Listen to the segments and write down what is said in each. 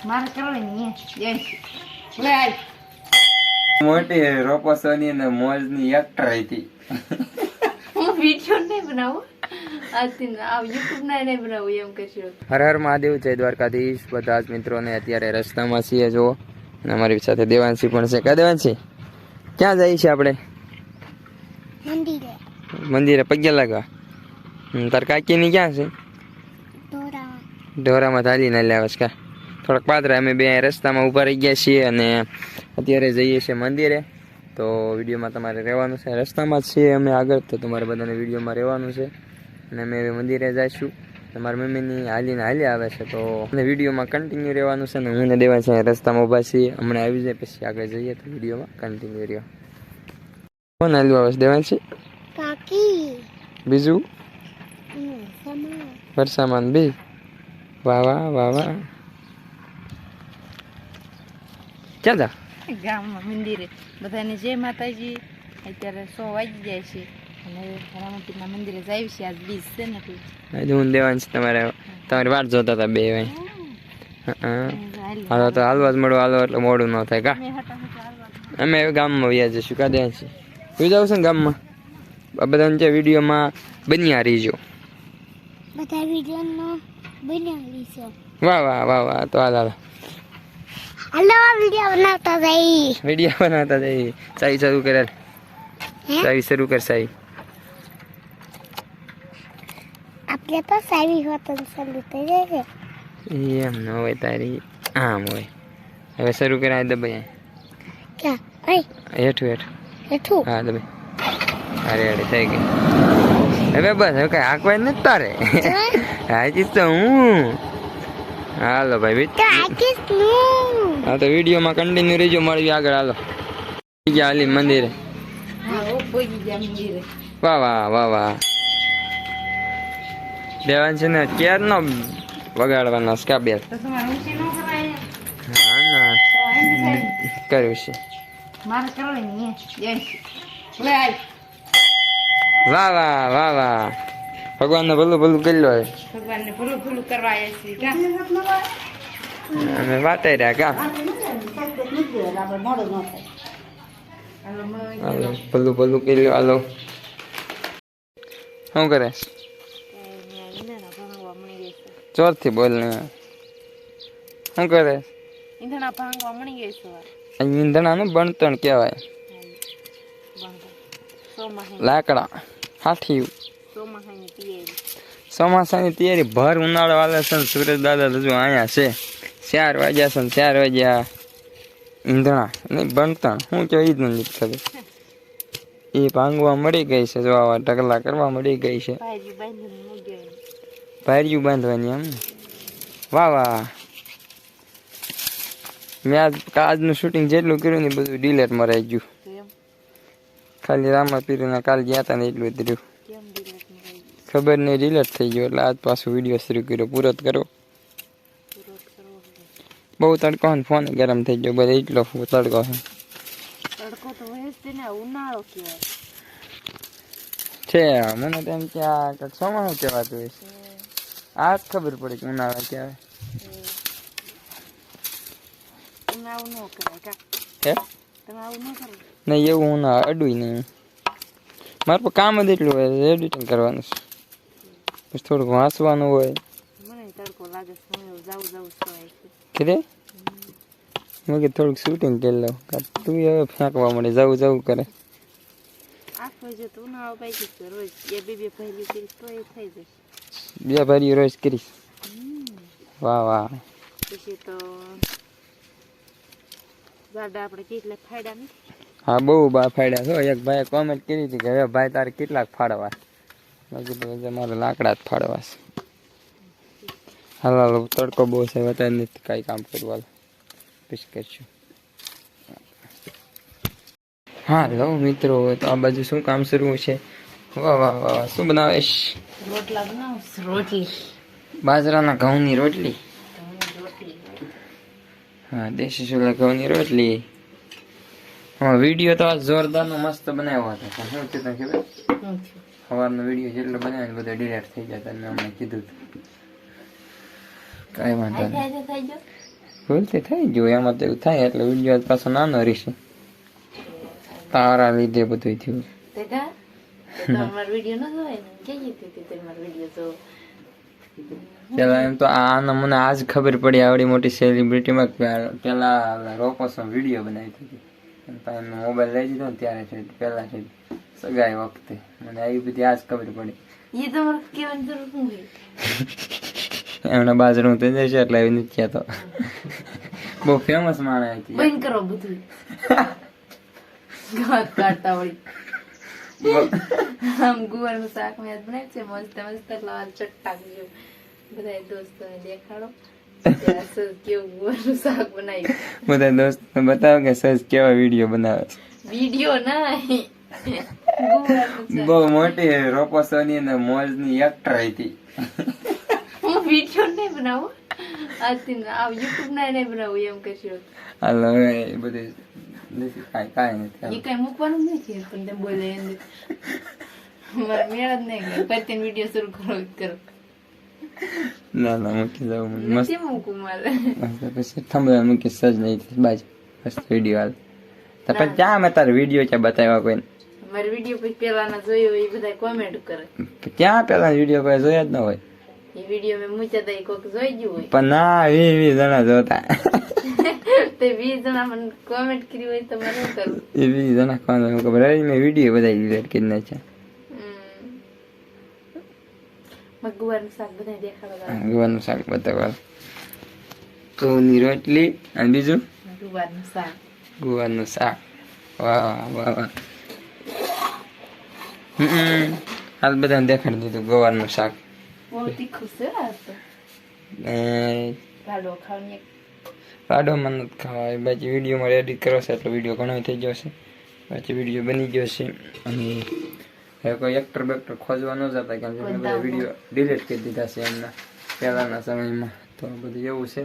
મારે કરવાની જય લે આય મોટી રોપોસોની ને મોજની એક્ટર હતી. હું વિડિયો નહીં બનાવું આજથી આ YouTube ના નહીં બનાવું એમ કહેશો. હર હર મહાદેવ, જય દ્વારકાધીશ. બધા જ મિત્રોને અત્યારે રસ્તામાં છીએ જો, અને અમારી સાથે દેવાંશી પણ છે. ક્યાં દેવાંશી? ક્યાં જઈએ છીએ આપણે? મંદિરે પગ્યા લાગવા. તાર કાકીની ક્યાં છે? ઢોરામાં થાલી ના લાવે છે. થોડાક પાદરા અમે બે રસ્તામાં ઊભા રહી ગયા છીએ અને અત્યારે જઈએ છીએ મંદિરે. તો વિડીયોમાં તમારે રહેવાનું છે. રસ્તામાં જ છીએ અમે આગળ, તો તમારે બધાને વિડીયોમાં રહેવાનું છે. અને અમે મંદિરે જઈશું. મારી મમ્મીની હાલીને હાલી આવે છે, તો અમને વિડીયોમાં કન્ટિન્યુ રહેવાનું છે. ને હું ને દેવા છે રસ્તામાં ઊભા છીએ. હમણાં આવી જાય પછી આગળ જઈએ તો વિડીયોમાં કન્ટિન્યુ રહ્યો. કોણ હાલ્યું આવે છે દેવાંશી? કાકી. બીજું? વરસામાન બી. વાહ વાહ વાહ વાહ. ક્યાં જા? ગામમાં મંદિરે બધાને જય માતાજી. અત્યારે 100 વાગી જાય છે અને રામાપીરના મંદિરે જાય છે. આજ બીજ છે ને એટલે હું દેવાંશી તમારી વાટ જોતા હતા બે ભાઈ. હાલો તો હાલવા જ મળો, હાલો એટલે મોડું ન થાય કા. અમે ગામમાં વ્યા જઈશું કા દેવાંશી? જોઈ જાવ છે ને ગામમાં. આ બધાને જે વિડીયોમાં બન્યા રહીજો. બધા વિડીયો બનાવી છે. વાહ વાહ વાહ વાહ. તો હાલ હલો, વિડીયો બનાવતા જઈ. વિડીયો બનાવતા જઈ. સાઈ શરૂ કરે. સાઈ શરૂ કર સાઈ. આપણે તો સાવી હોતન ચાલુ થઈ જાય છે. એમ ન હોય તારી, આમ હોય. હવે શરૂ કરાય દબાઈ. ક્યાં? ઓય હેઠું હેઠું હેઠું. હા દબાઈ. અરે અરે થઈ ગઈ. હવે બસ હવે કઈ આંકવાય નથી તારે. હાચીસ તો હું. હાલો ભાઈ હા તો વિડીયોમાં કન્ટિન્યુ રહેજો. મળવી આગળ. હાલો હાલી મંદિરે. વાહ વાહ વાહ વાહ. દેવાંશી ને ક્યારનો વગાડવાનો સ્કાબેલ. હા ના કર્યું છે. મારે કરવાની જય લે આય વાહ વાહ વાહ વાહ. ભગવાનને ભલું ભલું કરી લો. ભગવાનને ભલું ભલું કરવા આવ્યા છીએ કા. અમે વાટાઈ રહ્યા કા. હાલો ભલું ભલું કરી લો. હાલો શું કરે? ચોરથી બોલ ને. શું કરે? ઈંધણા ભાંગવા મળી ગઈ છે. ઈંધણાનું બણતણ કહેવાય. લાકડા હાથિયું. ચોમાસાની તૈયારી ભર ઉનાળો વાલે છે. સુરજ દાદા હજુ અહીંયા છે. 4 વાગ્યા છે ને 4 વાગ્યા ઈંધણા નહીં બણતણ. શું કહે જ નથી ખબર. એ ભાંગવા મળી ગઈ છે. જો આવા ઢગલા કરવા મળી ગઈ છે. ભાર્યું બાંધવાની એમ. વાહ વાહ. મેં આજનું શૂટિંગ જેટલું કર્યું ને બધું ડિલેટમાં રહી ગયું. ખાલી રામાપીરના કાલ ગયા હતા ને એટલું જ રહ્યું. ખબર નહીં ડિલેટ થઈ ગયો એટલે આજ પાછું વિડીયો શરૂ કર્યો. પૂરો જ કરો. બહુ તડકો ને ફોન ગરમ થઈ ગયો. બધો એટલો તડકો છે. તડકો તો હોય જ ને. ઉનાળો કહેવાય છે. મને તો એમ કે આ ચોમાસું કહેવાતું હોય. આ જ ખબર પડે કે ઉનાળો કહેવાય. ઉનાળો ન કહેવાય કા. હે તમે આવું ન કરો. નહીં એવું ઉનાળો અડું નહીં. મારે પણ કામ જ એટલું હોય. એડિટિંગ કરવાનું છે. પછી થોડુંક વાંચવાનું હોય. મને તડકો લાગે છે. હું જાઉં કે મેં કે થોડુંક શૂટિંગ કરી લઉં. તું હવે ફેંકવા મળે. જવું કરે. આખો જો તો ઉનાળો પાકી છે. રોજ બે પહેલી કરીશ તો એ થઈ જશે. 2 ભરી રોજ કરીશ. વાહ વાહ. પછી તો ગાડા આપણે કેટલા ફાયદા નહીં. હા બહુ બા ફાડ્યા છો. એક ભાઈએ કોમેન્ટ કરી હતી કે હવે ભાઈ તારે કેટલાક ફાડવા. મેં કીધું મારે લાકડા જ ફાડવા છે. હાલ હાલો તડકો બહુ છે. વધારે નથી કાંઈ કામ કરવું. હાલ પછી કરશું. હા લો મિત્રો, તો આ બાજુ શું કામ શરૂ છે? વાહ વાહ વાહ. શું બનાવેશ? રોટલા બનાવું. રોટલી બાજરાના ઘઉંની રોટલી. હા દેશી ચોલા ઘઉંની રોટલી. હા વિડીયો તો આ જોરદારનો મસ્ત બનાવ્યો હતો. પણ શું છે તને ખબર? સવારનો વિડીયો જેટલો બનાવ્યો ને બધો ડિલેટ થઈ જાય. તને અમને કીધું કાંઈ વાંધો નહીં. ભૂલથી થઈ ગયું એમાં તો એવું થાય એટલે વિડીયો પાછો નાનો રહેશે તારા લીધે બધું થયું તે કા તો તમારો વિડિયો ન જોવાય ને કે કીધી તમારો વિડિયો જો પેલા એમ તો આનો મને આજ ખબર પડી આવડી મોટી સેલિબ્રિટીમાં પેલા રોપોસનો વિડીયો બનાવી હતી પણ મોબાઈલ લઈ દીધો ને ત્યારે છે પેલા છે સગાઈ વખતે મને આવી બધી આજ ખબર પડી એ તમારે કેવાની જરૂર શું હોય એમના બાજરું થઈ જશે એટલે એવી નથી કહેતો બહુ ફેમસ માણસ હતી બંધ કરો બધું ગાત કાઢતા વળી આમ ગુવારનું શાક મેં આજ બનાવ્યું છે મસ્ત મસ્ત લાલ ચટ્ટાક જેવું બધા દોસ્તોને દેખાડો કેવું ગુવારનું શાક બનાવ્યું બધા દોસ્ત બતાવો કે સજ કેવા વિડીયો બનાવે છે વિડિયો નહીં ગુવારનું બહુ મોટી રોપોસોની અને મોજની એક્ટર હતી હું વિડિયો નહીં બનાવું આજથી આ યુટ્યુબ ના નહીં બનાવું એમ કશું હાલો હવે એ બધું નથી કાંઈ નથી એ કઈ મૂકવાનું નથી પણ તેમ બોલે એને મારે મેળ જ નહીં પછી વિડીયો શરૂ કરો ના મૂકી જાઉં મને મસ્ત નથી મૂકું મારે પછી થંભલા મૂકી સજ નહીં બાજુ મસ્ત વિડીયો હાલ તો પછી ક્યાં મેં તારે વિડીયો ક્યાં બતાવ્યા કોઈને મારે વિડીયો પછી પેલાના જોયો હોય એ બધા કોમેન્ટ કરે ક્યાં પેલા વિડીયો કોઈ જોયા જ ન હોય એ વિડીયો મેં મૂક્યા હતા એ કોઈક જોઈ ગયું હોય પણ ના 20 જણા જોતા તે 20 જણા મને કોમેન્ટ કરી હોય તો મને શું કરવું એ 20 જણા કોણ ખબર મેં વિડીયો બધા ડિલીટ કરી નાખ્યા ગુવારનું શાક બધા દેખાડો ગુવારનું શાક બતાવવા ઘઉંની રોટલી અને બીજું ગુવારનું શાક ગુવારનું શાક વાહ વાહ વાહ હાલ બધાને દેખાડી દીધું ગવારનું શાક બહુ તીખું છે આ તો લાડવો ખાવાની લાડો મને નથી ખાવા એ બાકી વિડીયોમાં એડિટ કરો છે એટલે વિડીયો ઘણો થઈ ગયો છે બાકી વિડીયો બની ગયો છે અને હવે કોઈ એક્ટર બેક્ટર ખોજવા ન જતા કેમ કે મેં બધા વિડીયો ડિલીટ કરી દીધા છે એમના પહેલાના સમયમાં તો બધું એવું છે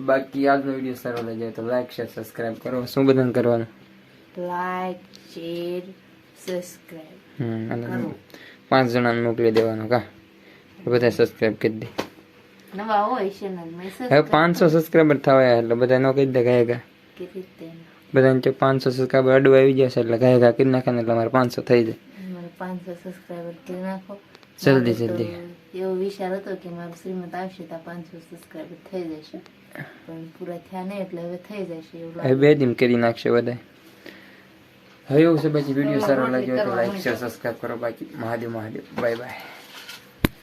બાકી આજનો વિડીયો સારો લાગ્યો તો લાઈક શેર સબસ્ક્રાઈબ કરો શું બધાને કરવાનું લાઈક શેર સબસ્ક્રાઇબ અને 5 જણાને મોકલી દેવાનું કા બધા સબસ્ક્રાઈબ કરી દે નવા હોય ચેનલ માં હવે 500 સબસ્ક્રાઈબર થવા એટલે બધા નો કહી દે ગાયગા કે રીતે બધાને કે 500 સબસ્ક્રાઈબર અડવા આવી જશે એટલે ગાયગા કરી નાખે ને એટલે અમારે 500 થઈ જાય 500 સબસ્ક્રાઇબર કરી નાખો જલ્દી એવો વિચાર હતો કે મારું શ્રીમત આવશે તો 500 સબસ્ક્રાઇબર થઈ જશે પણ પૂરા થયા નહીં એટલે હવે થઈ જશે એવું હવે 2 દિન કરી નાખશે બધા હવે એવું છે બાકી વિડીયો સારો લાગ્યો તો લાઈક શેર સબસ્ક્રાઇબ કરો બાકી મહાદેવ બાય બાય